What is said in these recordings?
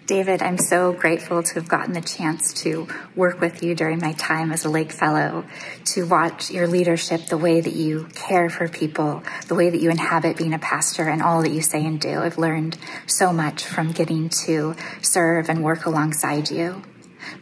David, I'm so grateful to have gotten the chance to work with you during my time as a Lake Fellow, to watch your leadership, the way that you care for people, the way that you inhabit being a pastor, and all that you say and do. I've learned so much from getting to serve and work alongside you.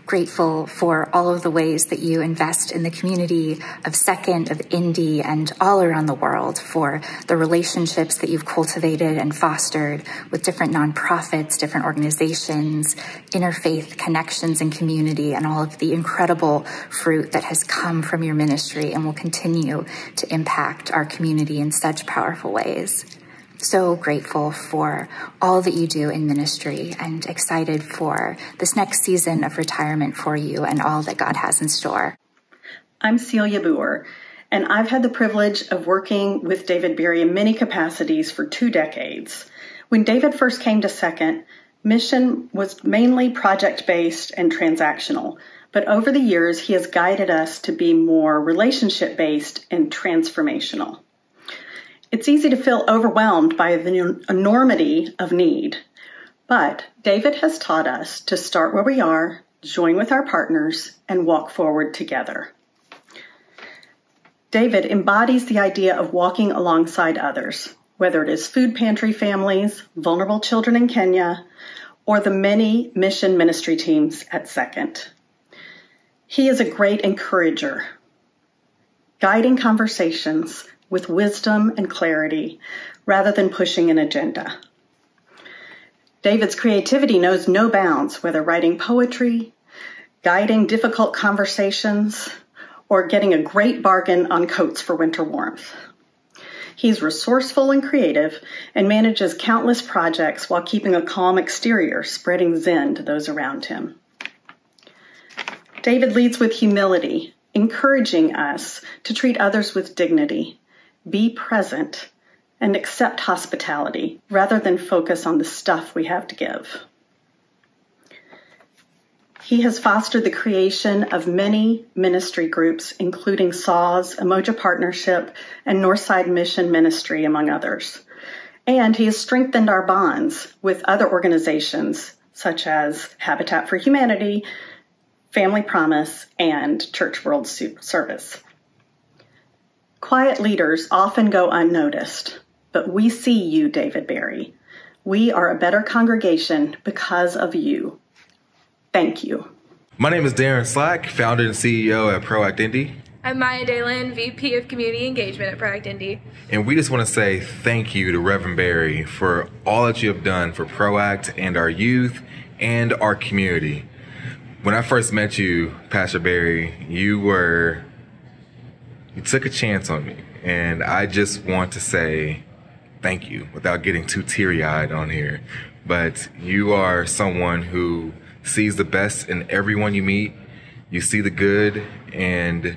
Grateful for all of the ways that you invest in the community of Second, of Indy, and all around the world, for the relationships that you've cultivated and fostered with different nonprofits, different organizations, interfaith connections and community, and all of the incredible fruit that has come from your ministry and will continue to impact our community in such powerful ways. So grateful for all that you do in ministry and excited for this next season of retirement for you and all that God has in store. I'm Celia Boer, and I've had the privilege of working with David Berry in many capacities for 2 decades. When David first came to Second, mission was mainly project-based and transactional, but over the years he has guided us to be more relationship-based and transformational. It's easy to feel overwhelmed by the enormity of need, but David has taught us to start where we are, join with our partners, and walk forward together. David embodies the idea of walking alongside others, whether it is food pantry families, vulnerable children in Kenya, or the many mission ministry teams at Second. He is a great encourager, guiding conversations with wisdom and clarity rather than pushing an agenda. David's creativity knows no bounds, whether writing poetry, guiding difficult conversations, or getting a great bargain on coats for winter warmth. He's resourceful and creative and manages countless projects while keeping a calm exterior, spreading zen to those around him. David leads with humility, encouraging us to treat others with dignity, be present, and accept hospitality rather than focus on the stuff we have to give. He has fostered the creation of many ministry groups, including SAWS, Emoja Partnership, and Northside Mission Ministry, among others. And he has strengthened our bonds with other organizations such as Habitat for Humanity, Family Promise, and Church World Service. Quiet leaders often go unnoticed, but we see you, David Berry. We are a better congregation because of you. Thank you. My name is Darren Slack, founder and CEO at ProAct Indy. I'm Maya Dalen, VP of Community Engagement at ProAct Indy. And we just want to say thank you to Reverend Berry for all that you have done for ProAct and our youth and our community. When I first met you, Pastor Berry, you took a chance on me, and I just want to say thank you without getting too teary-eyed on here. But you are someone who sees the best in everyone you meet. You see the good, and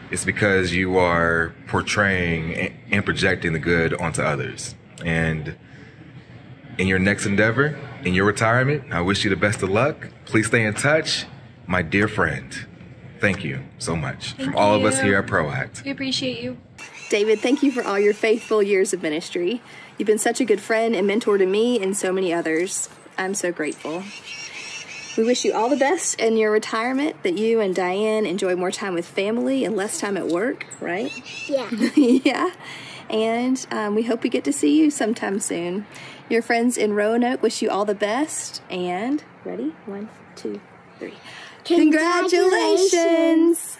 it's because you are portraying and projecting the good onto others. And in your next endeavor, in your retirement, I wish you the best of luck. Please stay in touch, my dear friend. Thank you so much from all of us here at ProAct. We appreciate you. David, thank you for all your faithful years of ministry. You've been such a good friend and mentor to me and so many others. I'm so grateful. We wish you all the best in your retirement, that you and Diane enjoy more time with family and less time at work, right? Yeah. Yeah. And we hope we get to see you sometime soon. Your friends in Roanoke wish you all the best. And, ready? 1, 2, 3. Congratulations!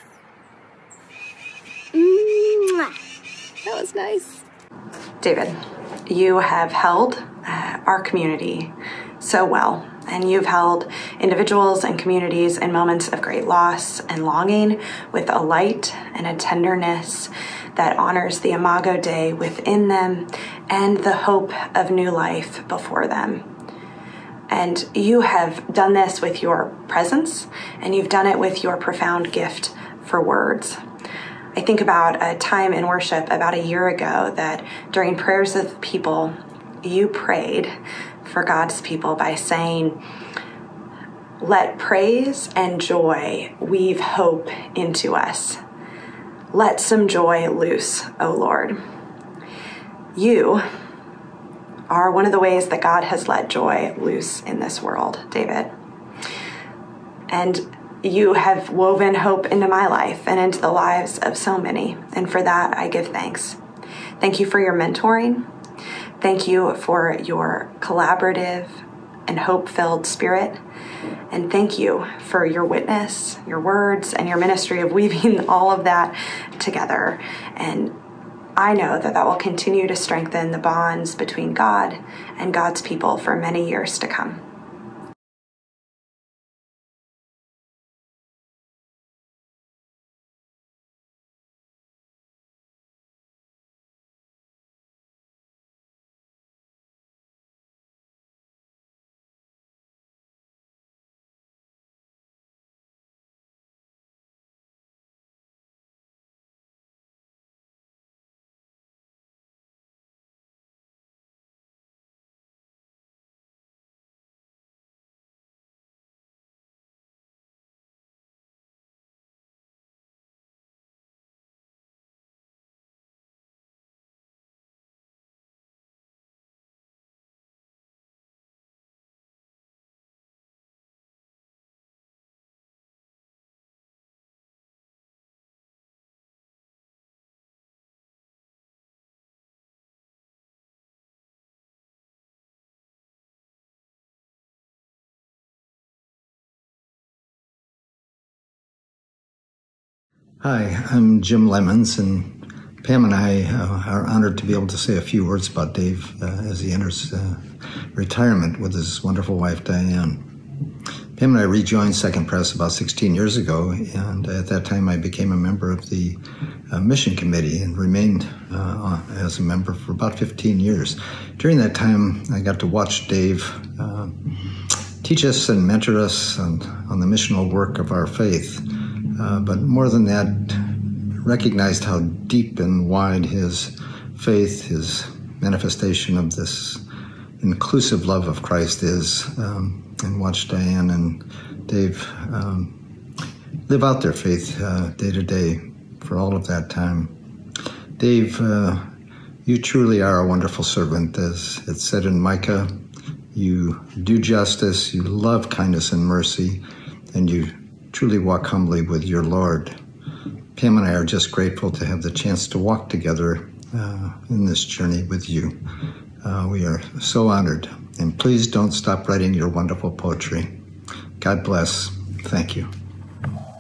That was nice. David, you have held our community so well, and you've held individuals and communities in moments of great loss and longing with a light and a tenderness that honors the Imago Dei within them and the hope of new life before them. And you have done this with your presence, and you've done it with your profound gift for words. I think about a time in worship about a year ago that during prayers of people, you prayed for God's people by saying, "Let praise and joy weave hope into us. Let some joy loose, O Lord." You are one of the ways that God has let joy loose in this world, David. And you have woven hope into my life and into the lives of so many. And for that, I give thanks. Thank you for your mentoring. Thank you for your collaborative and hope-filled spirit. And thank you for your witness, your words, and your ministry of weaving all of that together. And I know that that will continue to strengthen the bonds between God and God's people for many years to come. Hi, I'm Jim Lemons, and Pam and I are honored to be able to say a few words about Dave as he enters retirement with his wonderful wife, Diane. Pam and I rejoined Second Press about 16 years ago, and at that time I became a member of the mission committee and remained as a member for about 15 years. During that time, I got to watch Dave teach us and mentor us on the missional work of our faith. But more than that, recognized how deep and wide his faith, his manifestation of this inclusive love of Christ is, and watched Diane and Dave live out their faith day to day for all of that time. Dave, you truly are a wonderful servant, as it's said in Micah. You do justice, you love kindness and mercy, and you truly walk humbly with your Lord. Pam and I are just grateful to have the chance to walk together in this journey with you. We are so honored, and please don't stop writing your wonderful poetry. God bless. Thank you.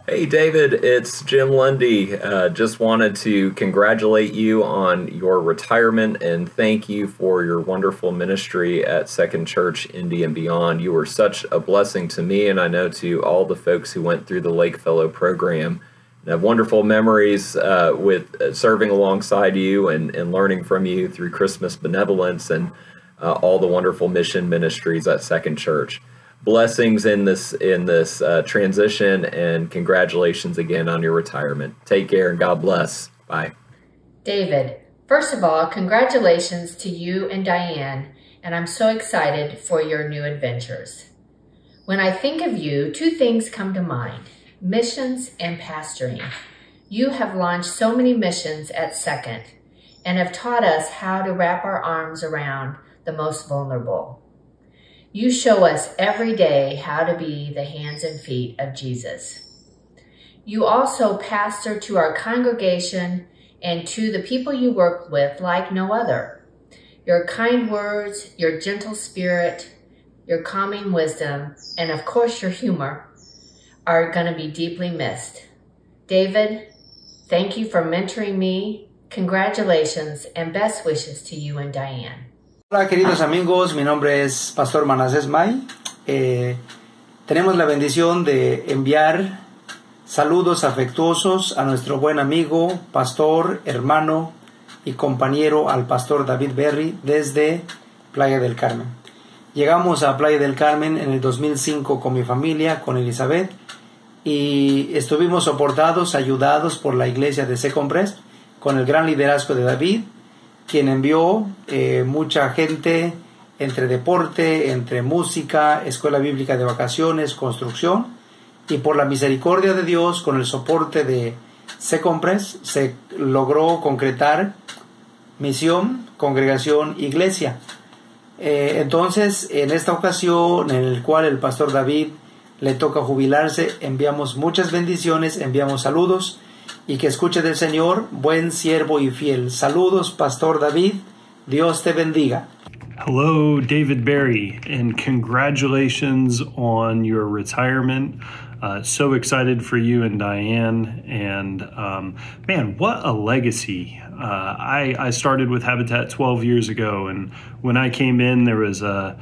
Hey David, it's Jim Lundy. Just wanted to congratulate you on your retirement and thank you for your wonderful ministry at Second Church, Indy and beyond. You were such a blessing to me, and I know to all the folks who went through the Lake Fellow program. And I have wonderful memories with serving alongside you and learning from you through Christmas Benevolence and all the wonderful mission ministries at Second Church. Blessings in this transition, and congratulations again on your retirement. Take care and God bless. Bye. David, first of all, congratulations to you and Diane, and I'm so excited for your new adventures. When I think of you, two things come to mind: missions and pastoring. You have launched so many missions at Second and have taught us how to wrap our arms around the most vulnerable. You show us every day how to be the hands and feet of Jesus. You also pastor to our congregation and to the people you work with like no other. Your kind words, your gentle spirit, your calming wisdom, and of course your humor are going to be deeply missed. David, thank you for mentoring me. Congratulations and best wishes to you and Diane. Hola queridos amigos, mi nombre es Pastor Manasés May. Tenemos la bendición de enviar saludos afectuosos a nuestro buen amigo, pastor, hermano y compañero al pastor David Berry desde Playa del Carmen. Llegamos a Playa del Carmen en el 2005 con mi familia, con Elizabeth, y estuvimos soportados, ayudados por la iglesia de Second Press, con el gran liderazgo de David, quien envió mucha gente entre deporte, entre música, escuela bíblica de vacaciones, construcción, y por la misericordia de Dios, con el soporte de Second Press, se logró concretar misión, congregación, iglesia. Entonces, en esta ocasión en el cual el pastor David le toca jubilarse, enviamos muchas bendiciones, enviamos saludos y que escuche del Señor, buen siervo y fiel. Saludos, pastor David, Dios te bendiga. Hello, David Berry, and congratulations on your retirement. So excited for you and Diane, and man, what a legacy. I started with Habitat 12 years ago, and when I came in, there was a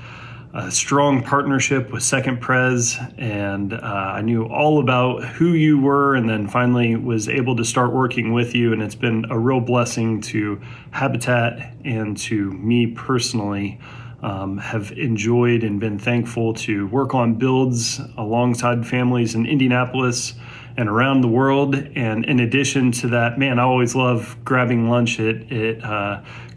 strong partnership with Second Pres, and I knew all about who you were, and then finally was able to start working with you, and it's been a real blessing to Habitat and to me personally. Have enjoyed and been thankful to work on builds alongside families in Indianapolis and around the world. And in addition to that, man, I always love grabbing lunch at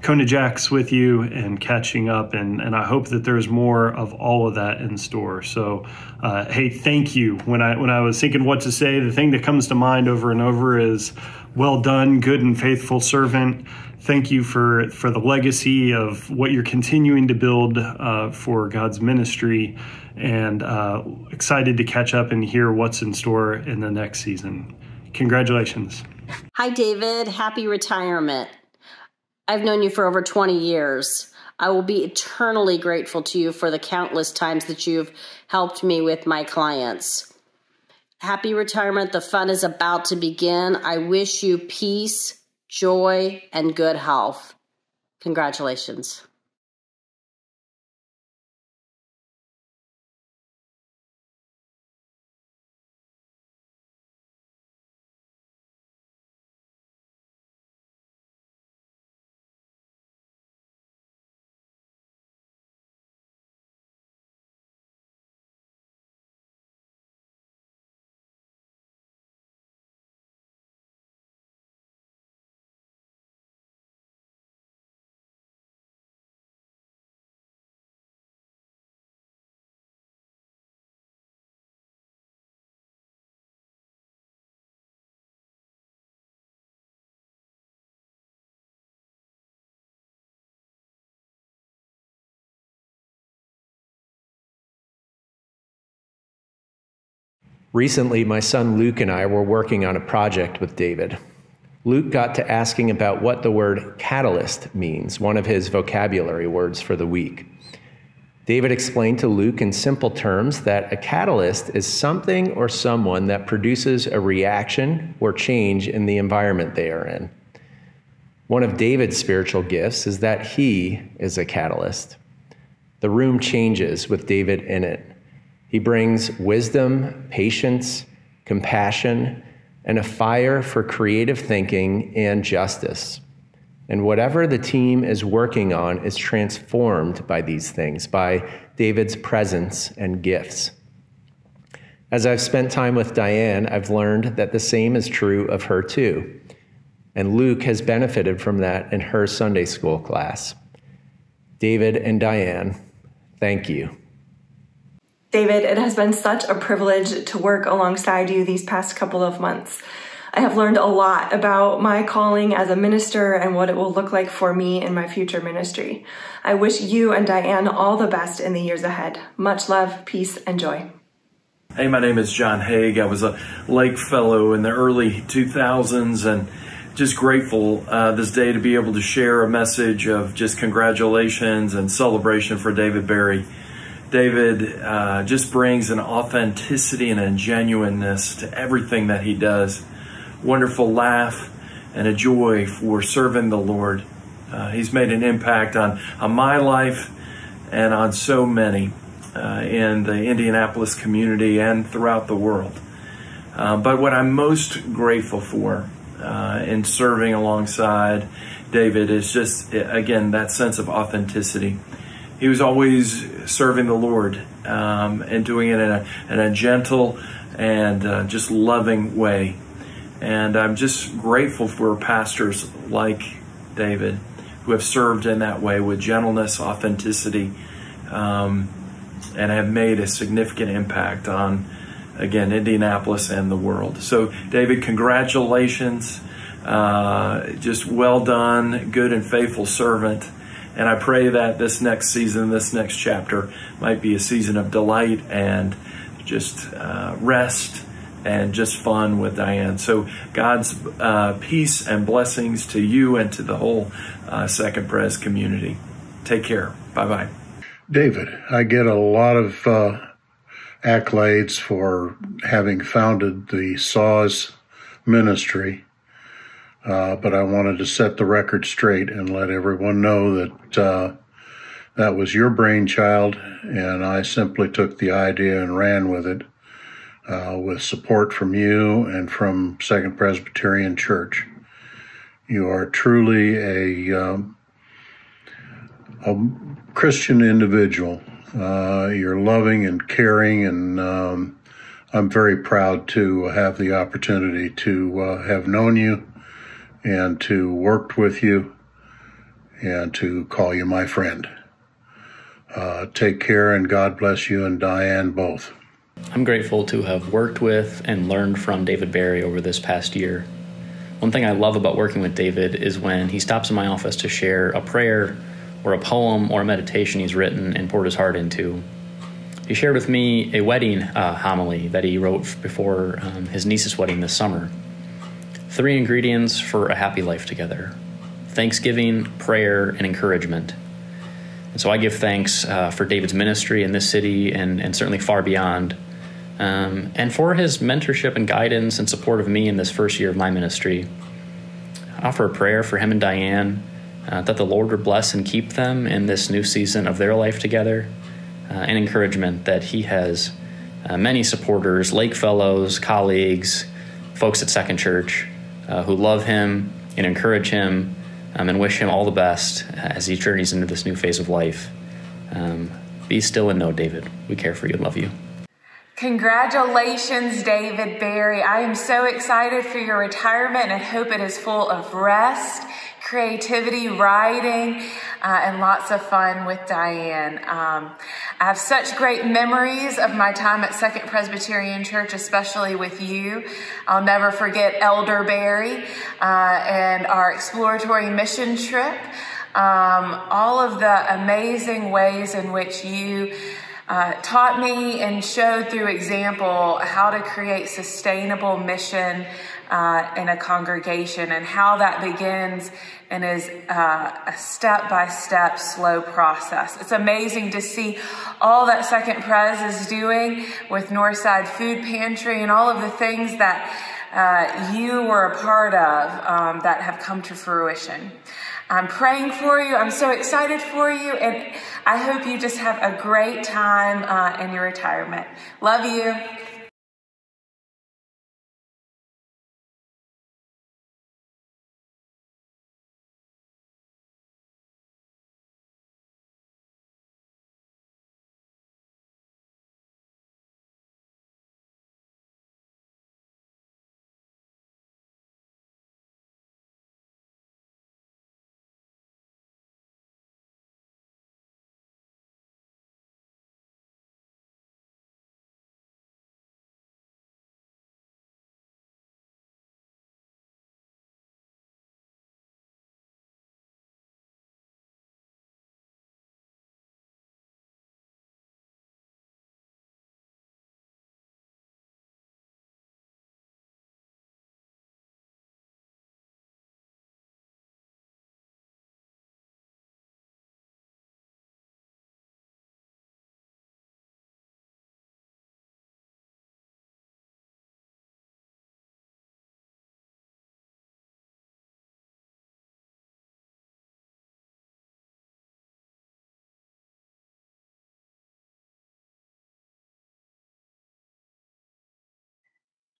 Kona Jack's with you and catching up. And I hope that there's more of all of that in store. So, hey, thank you. When I was thinking what to say, the thing that comes to mind over and over is, well done, good and faithful servant. Thank you for the legacy of what you're continuing to build for God's ministry, and excited to catch up and hear what's in store in the next season. Congratulations. Hi, David. Happy retirement. I've known you for over 20 years. I will be eternally grateful to you for the countless times that you've helped me with my clients. Happy retirement. The fun is about to begin. I wish you peace, joy, and good health. Congratulations. Recently, my son Luke and I were working on a project with David. Luke got to asking about what the word catalyst means, one of his vocabulary words for the week. David explained to Luke in simple terms that a catalyst is something or someone that produces a reaction or change in the environment they are in. One of David's spiritual gifts is that he is a catalyst. The room changes with David in it. He brings wisdom, patience, compassion, and a fire for creative thinking and justice. And whatever the team is working on is transformed by these things, by David's presence and gifts. As I've spent time with Diane, I've learned that the same is true of her too. And Luke has benefited from that in her Sunday school class. David and Diane, thank you. David, it has been such a privilege to work alongside you these past couple of months. I have learned a lot about my calling as a minister and what it will look like for me in my future ministry. I wish you and Diane all the best in the years ahead. Much love, peace, and joy. Hey, my name is John Haig. I was a Lake Fellow in the early 2000s and just grateful this day to be able to share a message of just congratulations and celebration for David Berry. David just brings an authenticity and a genuineness to everything that he does. Wonderful laugh and a joy for serving the Lord. He's made an impact on my life and on so many in the Indianapolis community and throughout the world. But what I'm most grateful for in serving alongside David is just, again, that sense of authenticity. He was always serving the Lord and doing it in a gentle and just loving way. And I'm just grateful for pastors like David who have served in that way with gentleness, authenticity, and have made a significant impact on, again, Indianapolis and the world. So, David, congratulations. Just well done, good and faithful servant. And I pray that this next season, this next chapter might be a season of delight and just rest and just fun with Diane. So God's peace and blessings to you and to the whole Second Pres community. Take care. Bye-bye. David, I get a lot of accolades for having founded the SAWS ministry, but I wanted to set the record straight and let everyone know that that was your brainchild, and I simply took the idea and ran with it with support from you and from Second Presbyterian Church. You are truly a Christian individual. You're loving and caring, and I'm very proud to have the opportunity to have known you and to work with you and to call you my friend. Take care, and God bless you and Diane both. I'm grateful to have worked with and learned from David Barry over this past year. One thing I love about working with David is when he stops in my office to share a prayer or a poem or a meditation he's written and poured his heart into. He shared with me a wedding homily that he wrote before his niece's wedding this summer. 3 ingredients for a happy life together: thanksgiving, prayer, and encouragement. And so I give thanks for David's ministry in this city and certainly far beyond, and for his mentorship and guidance and support of me in this first year of my ministry. I offer a prayer for him and Diane, that the Lord would bless and keep them in this new season of their life together, and encouragement that he has many supporters, Lake Fellows, colleagues, folks at Second Church who love him and encourage him and wish him all the best as he journeys into this new phase of life. Be still and know, David, we care for you and love you. Congratulations, David Barry. I am so excited for your retirement and hope it is full of rest, creativity, writing, and lots of fun with Diane. I have such great memories of my time at Second Presbyterian Church, especially with you. I'll never forget Elder Barry and our exploratory mission trip. All of the amazing ways in which you taught me and showed through example how to create sustainable mission in a congregation, and how that begins and is a step-by-step slow process. It's amazing to see all that Second Pres is doing with Northside Food Pantry and all of the things that you were a part of that have come to fruition. I'm praying for you. I'm so excited for you, and I hope you just have a great time in your retirement. Love you.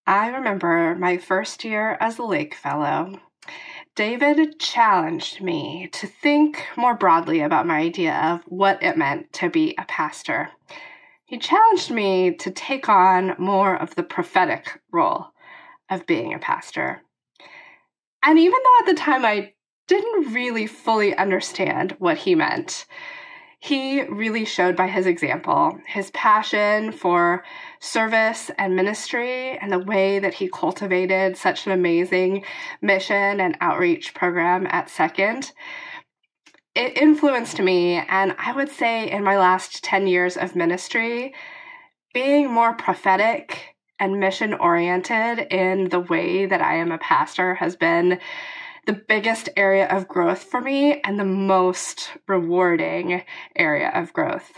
I remember my first year as a Lake Fellow. David challenged me to think more broadly about my idea of what it meant to be a pastor. He challenged me to take on more of the prophetic role of being a pastor. And even though at the time I didn't really fully understand what he meant, he really showed by his example his passion for service and ministry, and the way that he cultivated such an amazing mission and outreach program at Second. it influenced me. And I would say in my last 10 years of ministry, being more prophetic and mission-oriented in the way that I am a pastor has been the biggest area of growth for me and the most rewarding area of growth.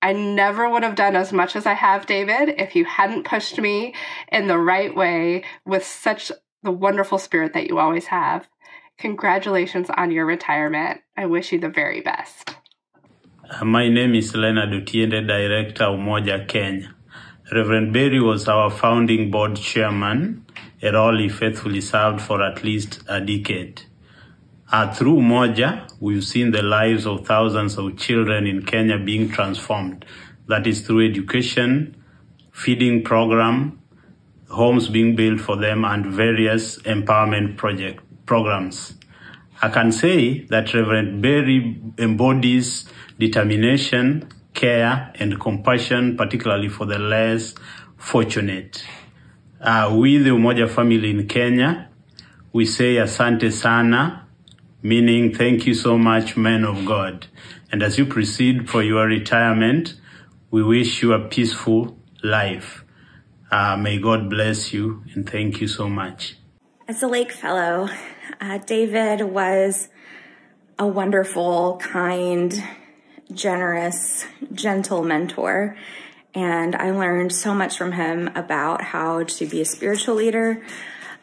I never would have done as much as I have, David, if you hadn't pushed me in the right way with such the wonderful spirit that you always have. Congratulations on your retirement. I wish you the very best. My name is Leonard Utiende, Director, Umoja, Kenya. Reverend Berry was our founding board chairman, a role he faithfully served for at least a decade. Through Umoja, we've seen the lives of thousands of children in Kenya being transformed. That is through education, feeding program, homes being built for them, and various empowerment programs. I can say that Reverend Berry embodies determination, care, and compassion, particularly for the less fortunate. We, the Umoja family in Kenya, we say asante sana, meaning thank you so much, men of God. And as you proceed for your retirement, we wish you a peaceful life. May God bless you, and thank you so much. As a Lake Fellow, David was a wonderful, kind, generous, gentle mentor, and I learned so much from him about how to be a spiritual leader,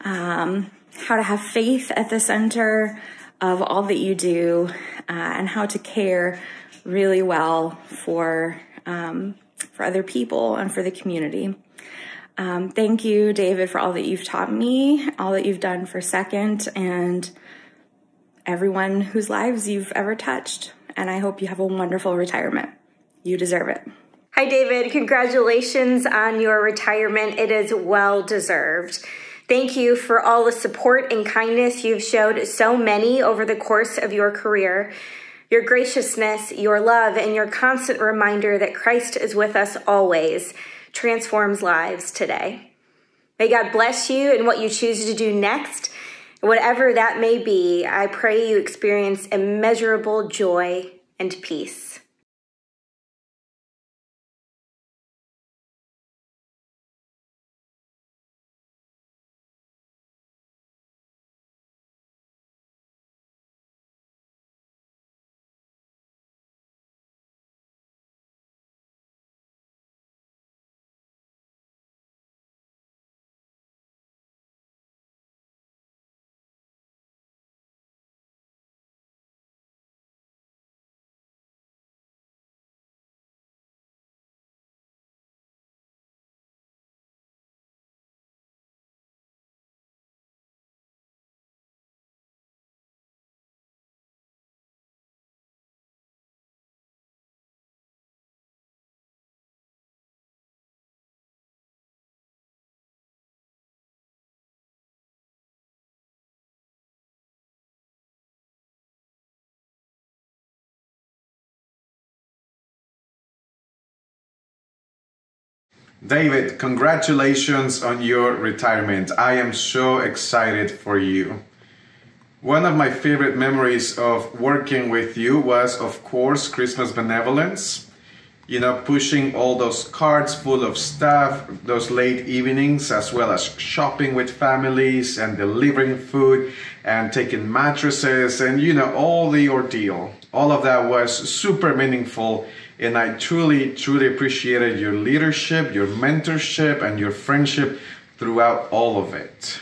how to have faith at the center of all that you do, and how to care really well for other people and for the community. Thank you, David, for all that you've taught me, all that you've done for Second, and everyone whose lives you've ever touched. And I hope you have a wonderful retirement. You deserve it. Hi, David. Congratulations on your retirement. It is well deserved. Thank you for all the support and kindness you've showed so many over the course of your career. Your graciousness, your love, and your constant reminder that Christ is with us always transforms lives today. May God bless you in what you choose to do next. Whatever that may be, I pray you experience immeasurable joy and peace. David, congratulations on your retirement. I am so excited for you. One of my favorite memories of working with you was, of course, Christmas Benevolence. You know, pushing all those carts full of stuff, those late evenings, as well as shopping with families and delivering food and taking mattresses and, you know, all the ordeal. All of that was super meaningful. And I truly, truly appreciated your leadership, your mentorship, and your friendship throughout all of it.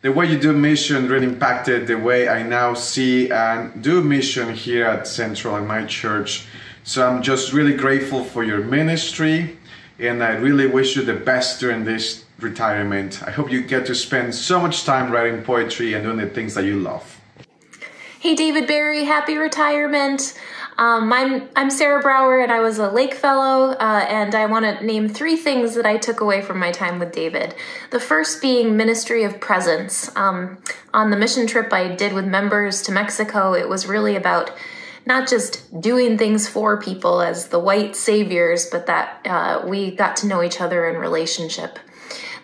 The way you do mission really impacted the way I now see and do mission here at Central in my church. So I'm just really grateful for your ministry, and I really wish you the best during this retirement. I hope you get to spend so much time writing poetry and doing the things that you love. Hey, David Berry, happy retirement. I'm Sarah Brower, and I was a Lake Fellow, and I want to name 3 things that I took away from my time with David. The first being ministry of presence. On the mission trip I did with members to Mexico, it was really about not just doing things for people as the white saviors, but that we got to know each other in relationship.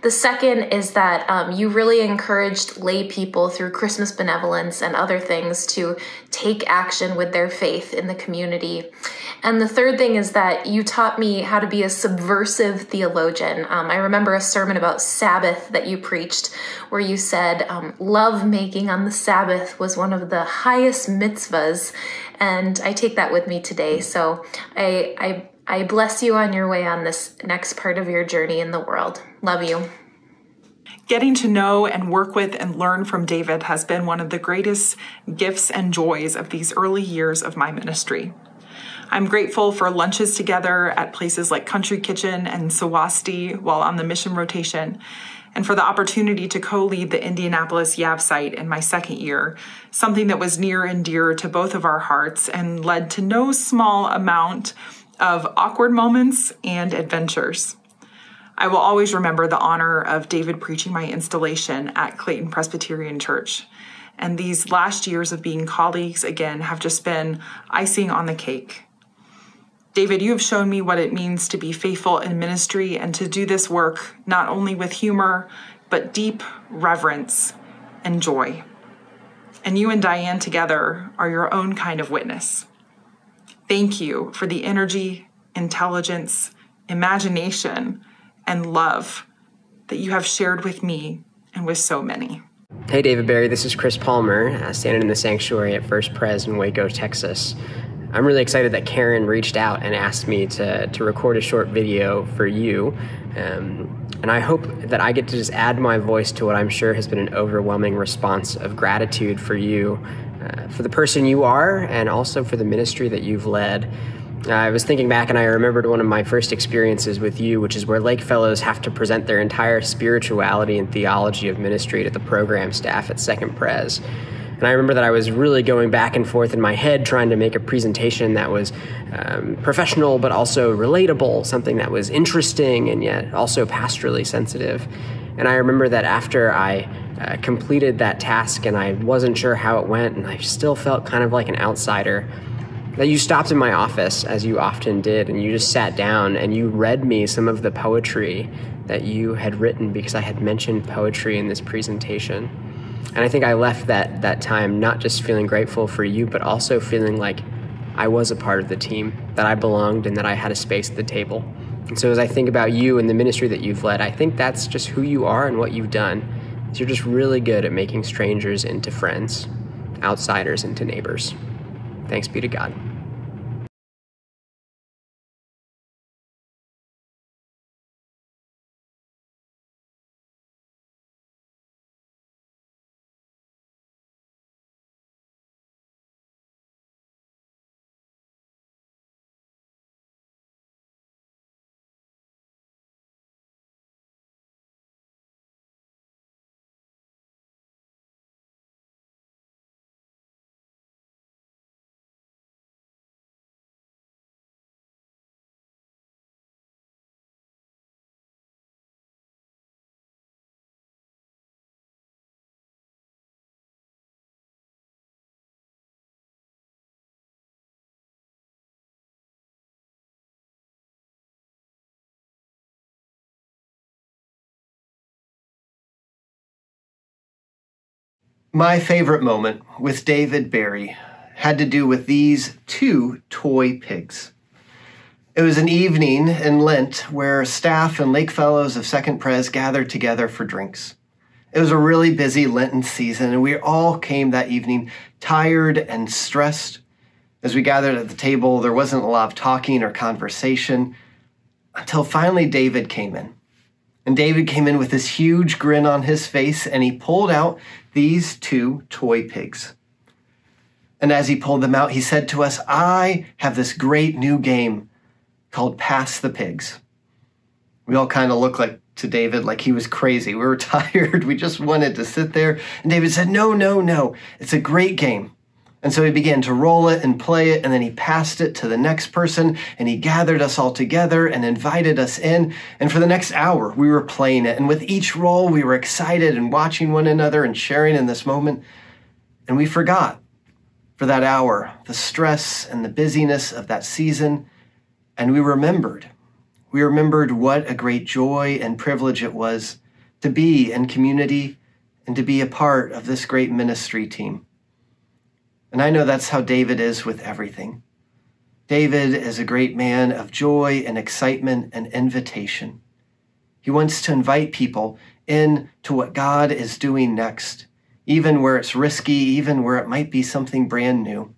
The second is that you really encouraged lay people through Christmas benevolence and other things to take action with their faith in the community. And the third thing is that you taught me how to be a subversive theologian. I remember a sermon about Sabbath that you preached where you said love making on the Sabbath was one of the highest mitzvahs. And I take that with me today. So I bless you on your way on this next part of your journey in the world. Love you. Getting to know and work with and learn from David has been one of the greatest gifts and joys of these early years of my ministry. I'm grateful for lunches together at places like Country Kitchen and Sawasti while on the mission rotation, and for the opportunity to co-lead the Indianapolis YAV site in my second year, something that was near and dear to both of our hearts and led to no small amount of awkward moments and adventures. I will always remember the honor of David preaching my installation at Clayton Presbyterian Church. And these last years of being colleagues again have just been icing on the cake. David, you have shown me what it means to be faithful in ministry and to do this work not only with humor, but deep reverence and joy. And you and Diane together are your own kind of witness. Thank you for the energy, intelligence, imagination, and love that you have shared with me and with so many. Hey, David Barry, this is Chris Palmer, standing in the sanctuary at First Pres in Waco, Texas. I'm really excited that Karen reached out and asked me to record a short video for you. And I hope that I get to just add my voice to what I'm sure has been an overwhelming response of gratitude for you, for the person you are, and also for the ministry that you've led. I was thinking back and I remembered one of my first experiences with you, which is where Lake Fellows have to present their entire spirituality and theology of ministry to the program staff at Second Pres. And I remember that I was really going back and forth in my head trying to make a presentation that was professional but also relatable, something that was interesting and yet also pastorally sensitive. And I remember that after I completed that task and I wasn't sure how it went and I still felt kind of like an outsider, that you stopped in my office, as you often did, and you just sat down and you read me some of the poetry that you had written because I had mentioned poetry in this presentation. And I think I left that time not just feeling grateful for you, but also feeling like I was a part of the team, that I belonged and that I had a space at the table. And so as I think about you and the ministry that you've led, I think that's just who you are and what you've done. You're just really good at making strangers into friends, outsiders into neighbors. Thanks be to God. My favorite moment with David Barry had to do with these two toy pigs. It was an evening in Lent where staff and Lake Fellows of Second Pres gathered together for drinks. It was a really busy Lenten season, and we all came that evening tired and stressed. As we gathered at the table, there wasn't a lot of talking or conversation until finally David came in. And David came in with this huge grin on his face, and he pulled out these two toy pigs. And as he pulled them out, he said to us, I have this great new game called Pass the Pigs. We all kind of looked to David like he was crazy. We were tired. We just wanted to sit there. And David said, no. It's a great game. And so he began to roll it and play it, and then he passed it to the next person, and he gathered us all together and invited us in. And for the next hour, we were playing it. And with each roll, we were excited and watching one another and sharing in this moment. And we forgot for that hour the stress and the busyness of that season. And we remembered what a great joy and privilege it was to be in community and to be a part of this great ministry team. And I know that's how David is with everything. David is a great man of joy and excitement and invitation. He wants to invite people into what God is doing next, even where it's risky, even where it might be something brand new.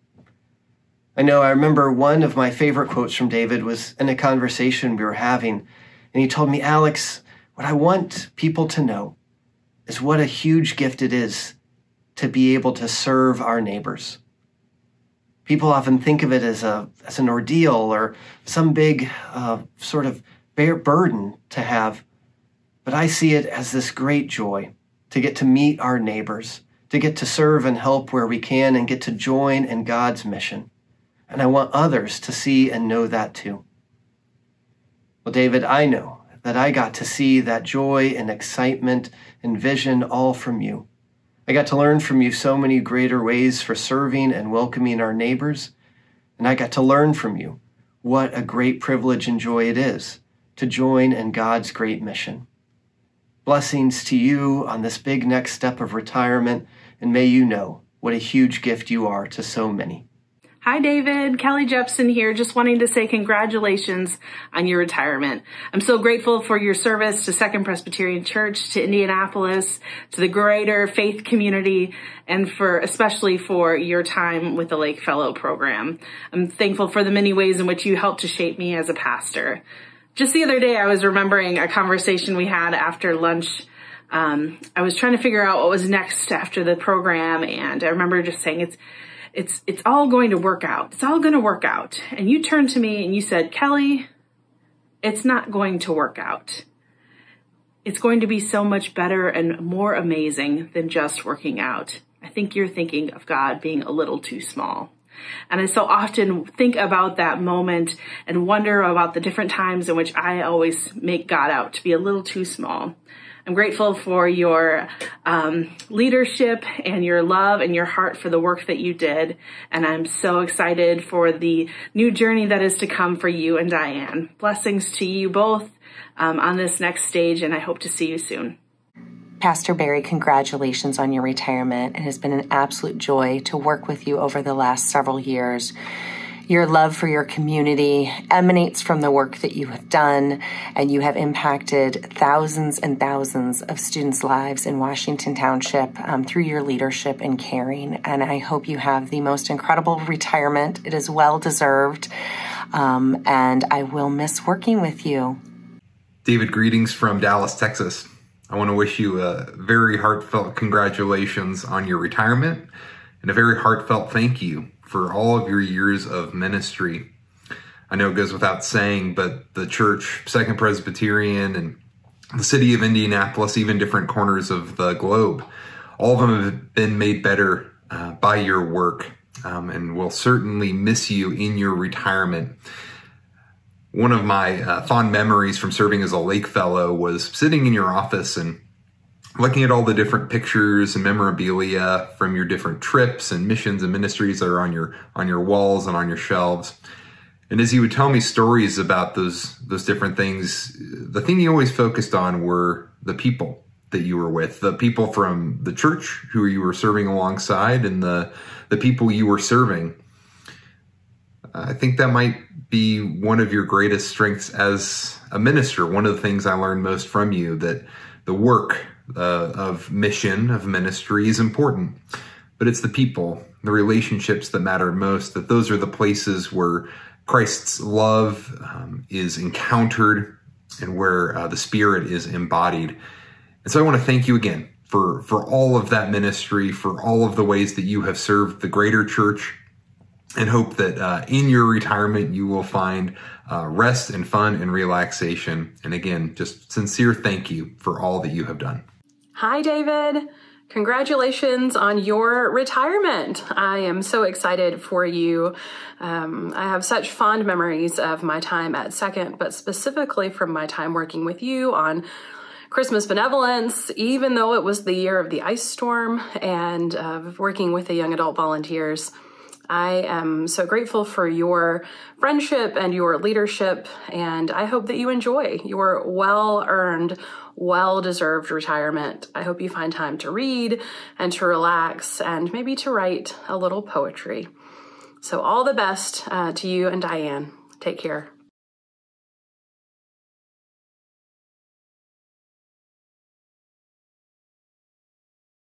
I remember one of my favorite quotes from David was in a conversation we were having, and he told me, Alex, what I want people to know is what a huge gift it is to be able to serve our neighbors. People often think of it as an ordeal or some big sort of burden to have, but I see it as this great joy to get to meet our neighbors, to get to serve and help where we can and get to join in God's mission. And I want others to see and know that too. Well, David, I know that I got to see that joy and excitement and vision all from you. I got to learn from you so many greater ways for serving and welcoming our neighbors. And I got to learn from you what a great privilege and joy it is to join in God's great mission. Blessings to you on this big next step of retirement, and may you know what a huge gift you are to so many. Hi, David. Kelly Jepson here, just wanting to say congratulations on your retirement. I'm so grateful for your service to Second Presbyterian Church, to Indianapolis, to the greater faith community, and especially for your time with the Lake Fellow program. I'm thankful for the many ways in which you helped to shape me as a pastor. Just the other day, I was remembering a conversation we had after lunch. I was trying to figure out what was next after the program, and I remember just saying, it's all going to work out. It's all going to work out. And you turned to me and you said, Kelly, it's not going to work out. It's going to be so much better and more amazing than just working out. I think you're thinking of God being a little too small. And I so often think about that moment and wonder about the different times in which I always make God out to be a little too small. I'm grateful for your leadership and your love and your heart for the work that you did. And I'm so excited for the new journey that is to come for you and Diane. Blessings to you both on this next stage, and I hope to see you soon. Pastor Barry, congratulations on your retirement. It has been an absolute joy to work with you over the last several years. Your love for your community emanates from the work that you have done, and you have impacted thousands and thousands of students' lives in Washington Township through your leadership and caring. And I hope you have the most incredible retirement. It is well-deserved, and I will miss working with you. David, greetings from Dallas, Texas. I want to wish you a very heartfelt congratulations on your retirement and a very heartfelt thank you for all of your years of ministry. I know it goes without saying, but the church, Second Presbyterian, and the city of Indianapolis, even different corners of the globe, all of them have been made better by your work, and will certainly miss you in your retirement. One of my fond memories from serving as a Lake Fellow was sitting in your office and looking at all the different pictures and memorabilia from your different trips and missions and ministries that are on your walls and on your shelves. And as you would tell me stories about those different things, the thing you always focused on were the people that you were with, the people from the church who you were serving alongside, and the people you were serving. I think that might be one of your greatest strengths as a minister. One of the things I learned most from you, that the work of mission, of ministry is important, but it's the people, the relationships that matter most, that those are the places where Christ's love is encountered and where the Spirit is embodied. And so I want to thank you again for all of that ministry, for all of the ways that you have served the greater church, and hope that in your retirement you will find rest and fun and relaxation. And again, just sincere thank you for all that you have done. Hi, David. Congratulations on your retirement. I am so excited for you. I have such fond memories of my time at Second, but specifically from my time working with you on Christmas benevolence, even though it was the year of the ice storm, and working with the young adult volunteers. I am so grateful for your friendship and your leadership, and I hope that you enjoy your well-earned, well-deserved retirement. I hope you find time to read and to relax and maybe to write a little poetry. So all the best to you and Diane. Take care.